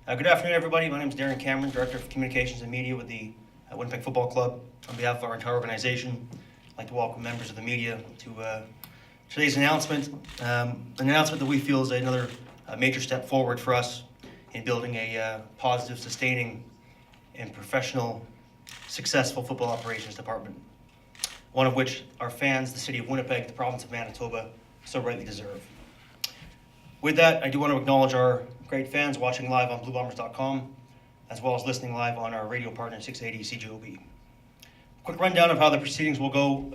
Good afternoon, everybody. My name is Darren Cameron, Director of Communications and Media with the Winnipeg Football Club. On behalf of our entire organization, I'd like to welcome members of the media to today's announcement. An announcement that we feel is another major step forward for us in building a positive, sustaining, and professional, successful football operations department. One of which our fans, the city of Winnipeg, the province of Manitoba, so rightly deserve. With that, I do want to acknowledge our great fans watching live on bluebombers.com, as well as listening live on our radio partner 680 CJOB. Quick rundown of how the proceedings will go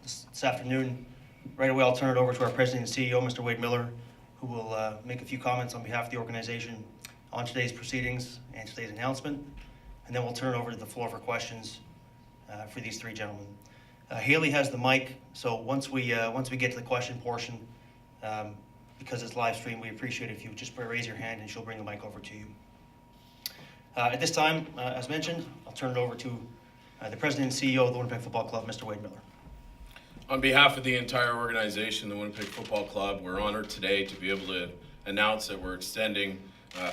this afternoon. Right away, I'll turn it over to our President and CEO, Mr. Wade Miller, who will make a few comments on behalf of the organization on today's proceedings and today's announcement. And then we'll turn it over to the floor for questions for these three gentlemen. Haley has the mic, so once we get to the question portion, because it's live stream, we appreciate it if you just raise your hand and she'll bring the mic over to you. At this time, as mentioned, I'll turn it over to the President and CEO of the Winnipeg Football Club, Mr. Wade Miller. On behalf of the entire organization, the Winnipeg Football Club, we're honored today to be able to announce that we're extending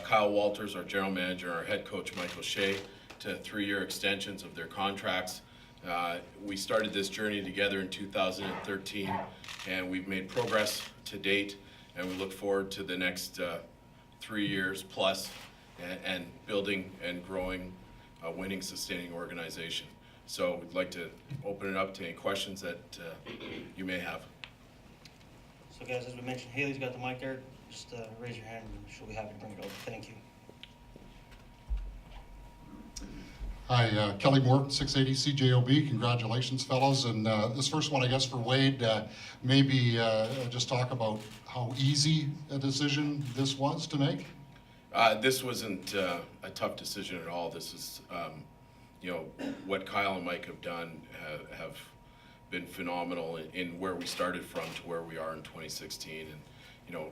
Kyle Walters, our general manager, and our head coach, Michael Shea, to 3-year extensions of their contracts. We started this journey together in 2013, and we've made progress to date. And we look forward to the next 3 years plus and building and growing a winning, sustaining organization. So we'd like to open it up to any questions that you may have. So guys, as we mentioned, Haley's got the mic there. Just raise your hand and she'll be happy to bring it over. Thank you. Hi, Kelly Moore, 680 CJOB. Congratulations, fellows. And this first one, I guess, for Wade, maybe just talk about how easy a decision this was to make. This wasn't a tough decision at all. This is, what Kyle and Mike have done have been phenomenal in where we started from to where we are in 2016. And,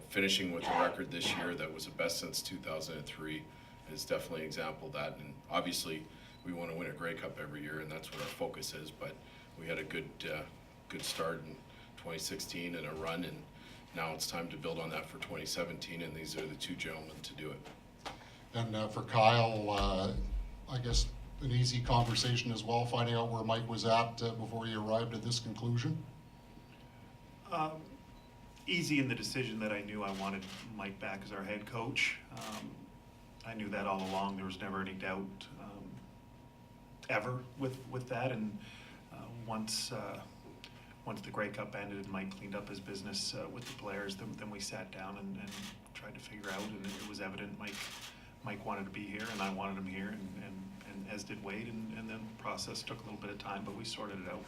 finishing with a record this year that was the best since 2003 is definitely an example of that. And obviously, we want to win a Grey Cup every year, and that's what our focus is. But we had a good start in 2016 and a run, and now it's time to build on that for 2017, and these are the two gentlemen to do it. And for Kyle, I guess an easy conversation as well, finding out where Mike was at before he arrived at this conclusion? Easy in the decision that I knew I wanted Mike back as our head coach. I knew that all along. There was never any doubt ever with that, and once the Grey Cup ended and Mike cleaned up his business with the players, then we sat down and tried to figure out, and it was evident Mike wanted to be here and I wanted him here, and as did Wade, and then the process took a little bit of time, but we sorted it out.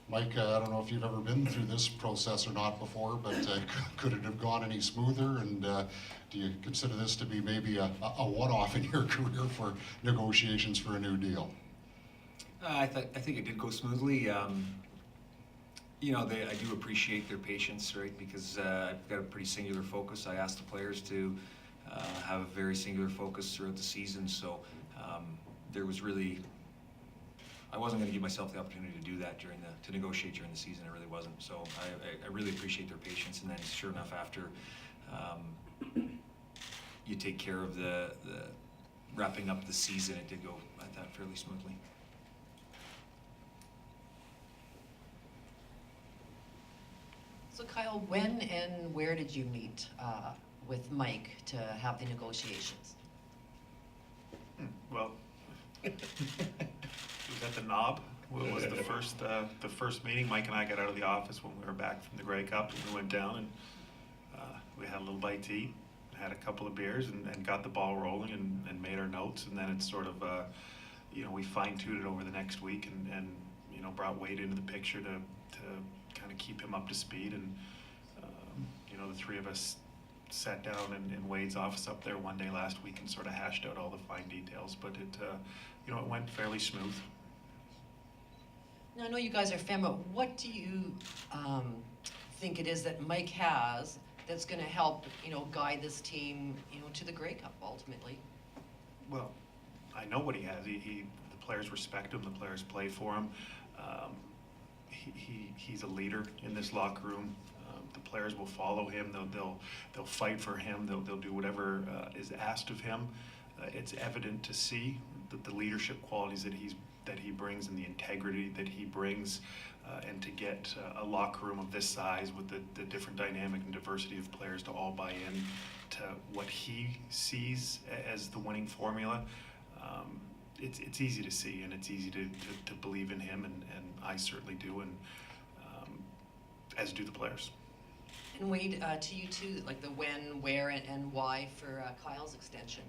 Mike, I don't know if you've ever been through this process or not before, but could it have gone any smoother? And do you consider this to be maybe a one-off in your career for negotiations for a new deal? I think it did go smoothly. I do appreciate their patience, right? Because I've got a pretty singular focus. I asked the players to have a very singular focus throughout the season, so there was really. I wasn't going to give myself the opportunity to do that to negotiate during the season. I really wasn't. So I really appreciate their patience. And then, sure enough, after you take care of the wrapping up the season, it did go, I thought, fairly smoothly. So Kyle, when and where did you meet with Mike to have the negotiations? Well, it was at the Knob. It was the first meeting. Mike and I got out of the office when we were back from the Grey Cup, and we went down and we had a little bite to eat, had a couple of beers, and got the ball rolling and made our notes. And then it's sort of, we fine-tuned it over the next week and brought Wade into the picture to kind of keep him up to speed. And the three of us sat down in Wade's office up there one day last week and sort of hashed out all the fine details. But it went fairly smooth. Now I know you guys are fan, but what do you think it is that Mike has that's going to help guide this team to the Grey Cup ultimately? Well, I know what he has. The players respect him. The players play for him. He's a leader in this locker room. The players will follow him. They'll fight for him. They'll do whatever is asked of him. It's evident to see that the leadership qualities that he brings and the integrity that he brings, and to get a locker room of this size with the different dynamic and diversity of players to all buy in to what he sees as the winning formula. It's easy to see, and it's easy to believe in him, and I certainly do, and as do the players. And Wade, to you too, like the when, where, and why for Kyle's extension.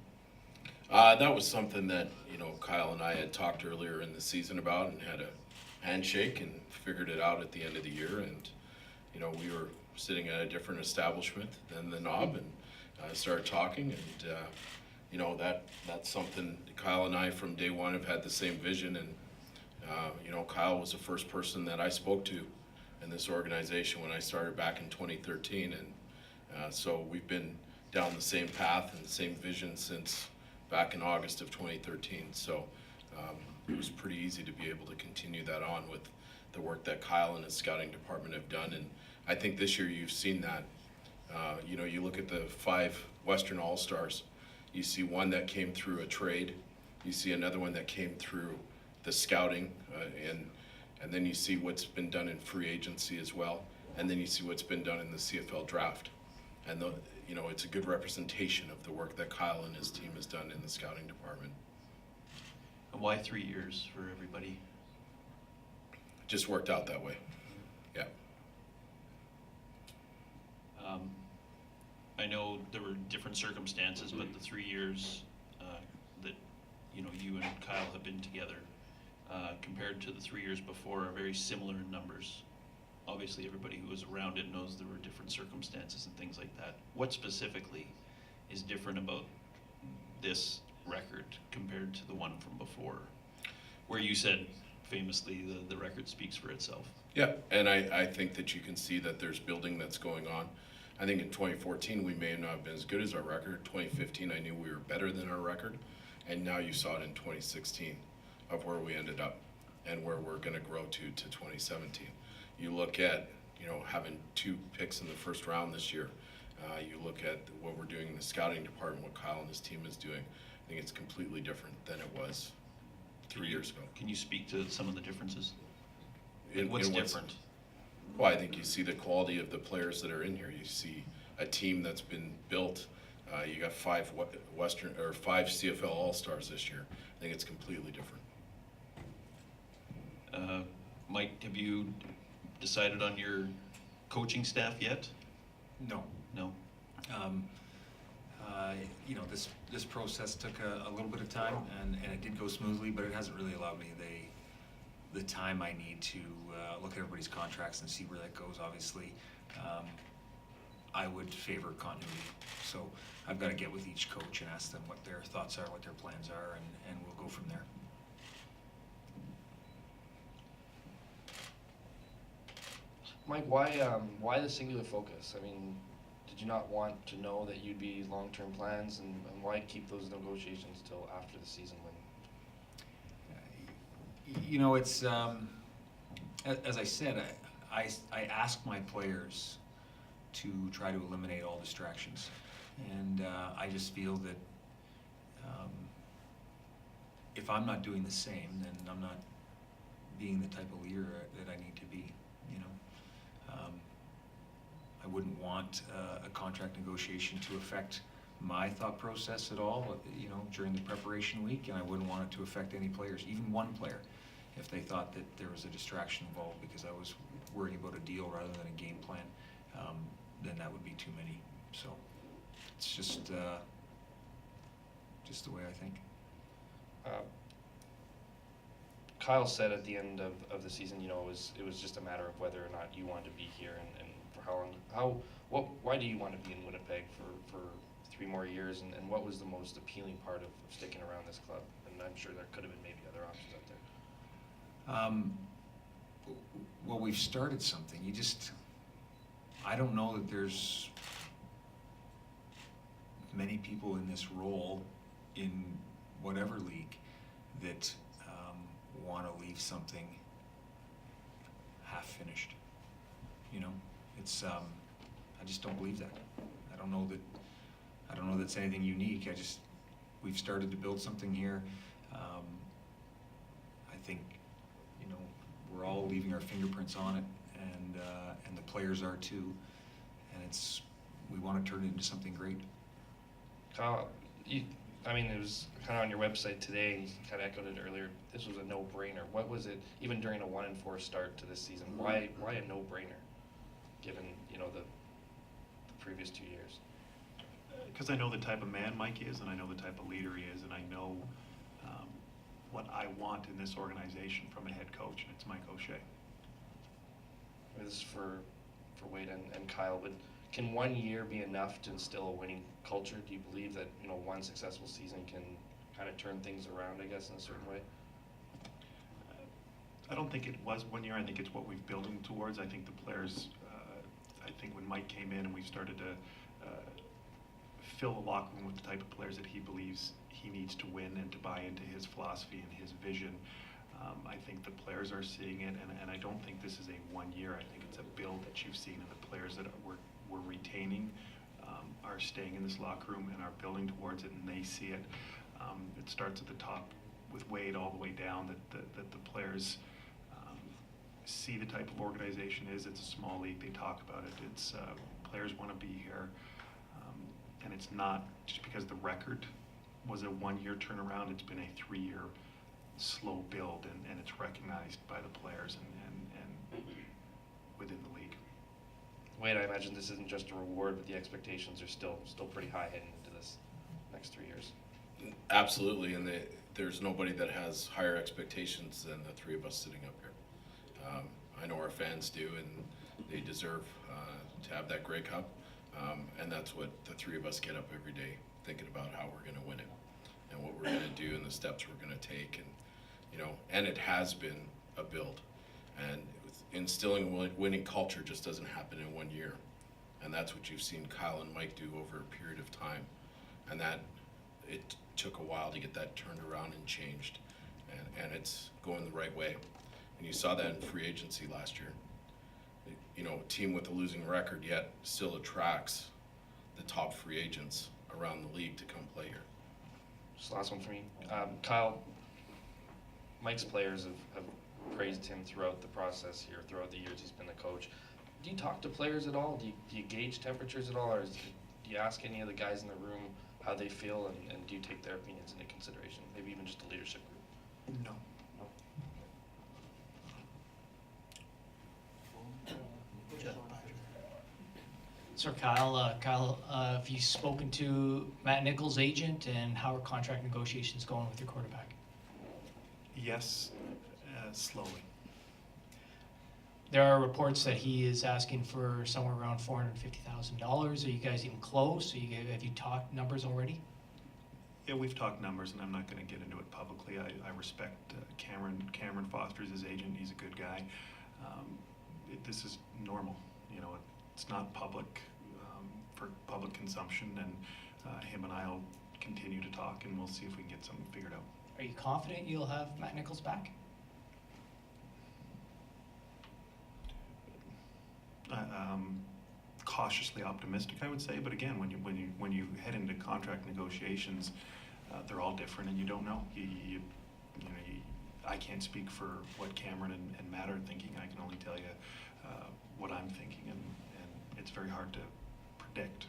That was something that, Kyle and I had talked earlier in the season about, and had a handshake and figured it out at the end of the year. And, we were sitting at a different establishment than the Knob, and started talking, and, that's something Kyle and I from day one have had the same vision. And, Kyle was the first person that I spoke to in this organization when I started back in 2013. And so we've been down the same path and the same vision since back in August of 2013. So it was pretty easy to be able to continue that on with the work that Kyle and his scouting department have done. And I think this year you've seen that. You look at the 5 Western All-Stars, you see one that came through a trade, you see another one that came through the scouting, and then you see what's been done in free agency as well, and then you see what's been done in the CFL draft. And it's a good representation of the work that Kyle and his team has done in the scouting department. And why 3 years for everybody? It just worked out that way. Yeah. I know there were different circumstances, but the 3 years that you and Kyle have been together, compared to the 3 years before, are very similar in numbers. Obviously, everybody who was around it knows there were different circumstances and things like that. What specifically is different about this record compared to the one from before, where you said famously the record speaks for itself? Yeah, and I think that you can see that there's building that's going on. I think in 2014 we may not have been as good as our record. 2015 I knew we were better than our record, and now you saw it in 2016 of where we ended up and where we're going to grow to 2017. You look at having 2 picks in the first round this year. You look at what we're doing in the scouting department, what Kyle and his team is doing. I think it's completely different than it was 3 years ago. Can you speak to some of the differences? In What's different? Well, I think you see the quality of the players that are in here. You see a team that's been built. You got 5 CFL All-Stars this year. I think it's completely different. Mike, have you decided on your coaching staff yet? No. No? This process took a little bit of time, and it did go smoothly, but it hasn't really allowed me the time I need to look at everybody's contracts and see where that goes. Obviously, I would favor continuity. So I've got to get with each coach and ask them what their thoughts are, what their plans are, and we'll go from there. Mike, why the singular focus? I mean, did you not want to know that you'd be long-term plans, and why keep those negotiations till after the season when? It's as I said, I ask my players to try to eliminate all distractions, and I just feel that if I'm not doing the same, then I'm not being the type of leader that I need to be. I wouldn't want a contract negotiation to affect my thought process at all, during the preparation week, and I wouldn't want it to affect any players, even one player, if they thought that there was a distraction involved because I was worrying about a deal rather than a game plan. Then that would be too many. So it's just the way I think. Kyle said at the end of the season, it was just a matter of whether or not you wanted to be here and for how long. Why do you want to be in Winnipeg for 3 more years, and what was the most appealing part of sticking around this club? And I'm sure there could have been maybe other options out there. Well, we've started something. I don't know that there's many people in this role in whatever league that want to leave something half finished. It's I just don't believe that. I don't know that it's anything unique. We've started to build something here. I think, you know, we're all leaving our fingerprints on it, and the players are too. And we want to turn it into something great. Kyle, it was kind of on your website today, and you kind of echoed it earlier. This was a no-brainer. What was it, even during a 1-4 start to this season? Why a no-brainer, given the previous 2 years? Because I know the type of man Mike is, and I know the type of leader he is, and I know what I want in this organization from a head coach, and it's Mike O'Shea. This is for Wade and Kyle, but can 1 year be enough to instill a winning culture? Do you believe that one successful season can kind of turn things around, I guess, in a certain way? I don't think it was 1 year. I think it's what we've building towards. I think the players, I think when Mike came in and we started to fill the locker room with the type of players that he believes he needs to win and to buy into his philosophy and his vision, I think the players are seeing it, and I don't think this is a 1 year. I think it's a build that you've seen, and the players that we're retaining are staying in this locker room and are building towards it, and they see it. It starts at the top with Wade all the way down, that the players see the type of organization it is. It's a small league. They talk about it. It's players want to be here, and it's not just because the record was a 1 year turnaround. It's been a 3 year slow build, and it's recognized by the players and within the league. Wade, I imagine this isn't just a reward, but the expectations are still pretty high heading into this next 3 years. Absolutely, and there's nobody that has higher expectations than the three of us sitting up here. I know our fans do, and they deserve to have that Grey Cup, and that's what the three of us get up every day thinking about, how we're going to win it and what we're going to do and the steps we're going to take. And it has been a build, and instilling a winning culture just doesn't happen in 1 year, and that's what you've seen Kyle and Mike do over a period of time, and that it took a while to get that turned around and changed, and it's going the right way. And you saw that in free agency last year. A team with a losing record yet still attracts the top free agents around the league to come play here. Just last one for me. Kyle, Mike's players have praised him throughout the process here, throughout the years he's been the coach. Do you talk to players at all? Do you gauge temperatures at all, or do you ask any of the guys in the room how they feel, and do you take their opinions into consideration, maybe even just the leadership group? No. So Kyle, have you spoken to Matt Nichols' agent, and how are contract negotiations going with your quarterback? Yes, slowly. There are reports that he is asking for somewhere around $450,000. Are you guys even close? Have you talked numbers already? Yeah, we've talked numbers, and I'm not going to get into it publicly. I respect Cameron. Cameron Foster's his agent. He's a good guy. This is normal. It's not public for public consumption, and him and I will continue to talk, and we'll see if we can get something figured out. Are you confident you'll have Matt Nichols back? Cautiously optimistic, I would say. But again, when you head into contract negotiations, they're all different, and you don't know. I can't speak for what Cameron and Matt are thinking. I can only tell you what I'm thinking, and it's very hard to predict.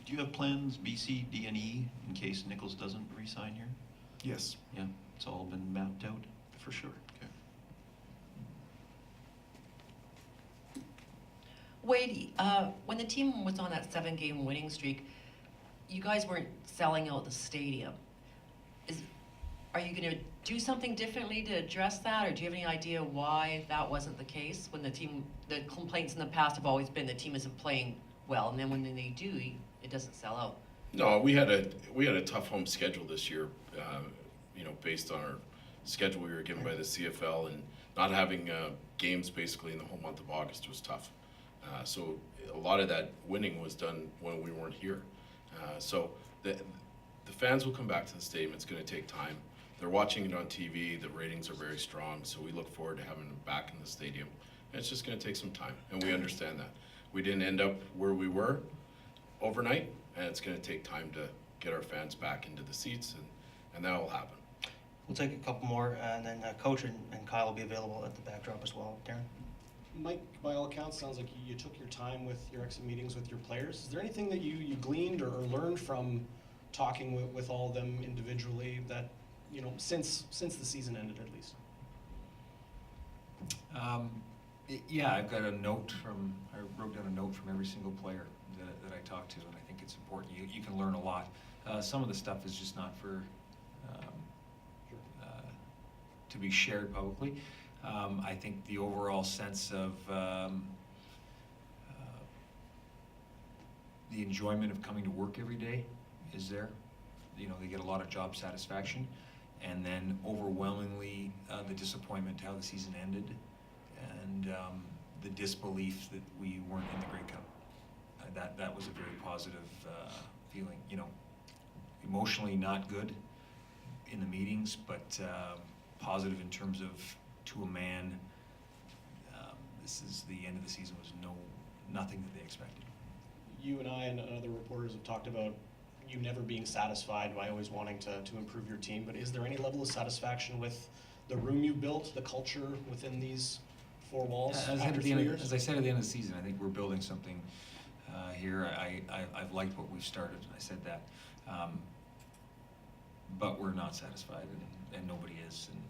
Do you have plans B, C, D, and E in case Nichols doesn't re-sign here? Yes, Yeah, it's all been mapped out. for sure. Okay. Wade, when the team was on that 7-game winning streak, you guys weren't selling out the stadium. Are you going to do something differently to address that, or do you have any idea why that wasn't the case? When the complaints in the past have always been the team isn't playing well, and then when they do, it doesn't sell out. No, we had a tough home schedule this year, based on our schedule we were given by the CFL, and not having games basically in the whole month of August was tough. So a lot of that winning was done when we weren't here. So the fans will come back to the stadium. It's going to take time. They're watching it on TV. The ratings are very strong, so we look forward to having them back in the stadium It's just gonna take some time, and we understand that. We didn't end up where we were overnight, and it's gonna take time to get our fans back into the seats, and that will happen. We'll take a couple more, and then Coach and Kyle will be available at the backdrop as well. Darren? Mike, by all accounts, sounds like you took your time with your exit meetings with your players. Is there anything that you gleaned or learned from talking with all of them individually that, you know, since the season ended at least? Yeah, I've got a note I wrote down a note from every single player that I talked to, and I think it's important. You can learn a lot. Some of the stuff is just not for, to be shared publicly. I think the overall sense of the enjoyment of coming to work every day is there. You know, they get a lot of job satisfaction, and then overwhelmingly the disappointment how the season ended, and the disbelief that we weren't in the Grey Cup. That was a very positive feeling. You know, emotionally not good in the meetings, but positive in terms of, to a man, this is the end of the season was nothing that they expected. You and I and other reporters have talked about you never being satisfied by always wanting to improve your team, but is there any level of satisfaction with the room you built, the culture within these four walls after 3 years? As I said at the end of the season, I think we're building something here. I've liked what we've started. I said that, but we're not satisfied, and nobody is. And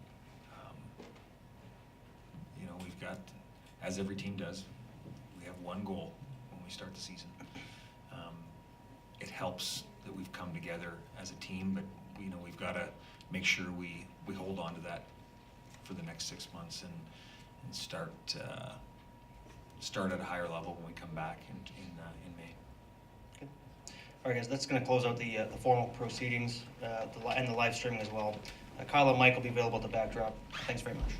you know, we've got, as every team does, we have one goal when we start the season. It helps that we've come together as a team, but you know, we've got to make sure we hold on to that for the next 6 months and start at a higher level when we come back in May. Okay. All right, guys, that's going to close out the formal proceedings and the live streaming as well. Kyle and Mike will be available at the backdrop. Thanks very much.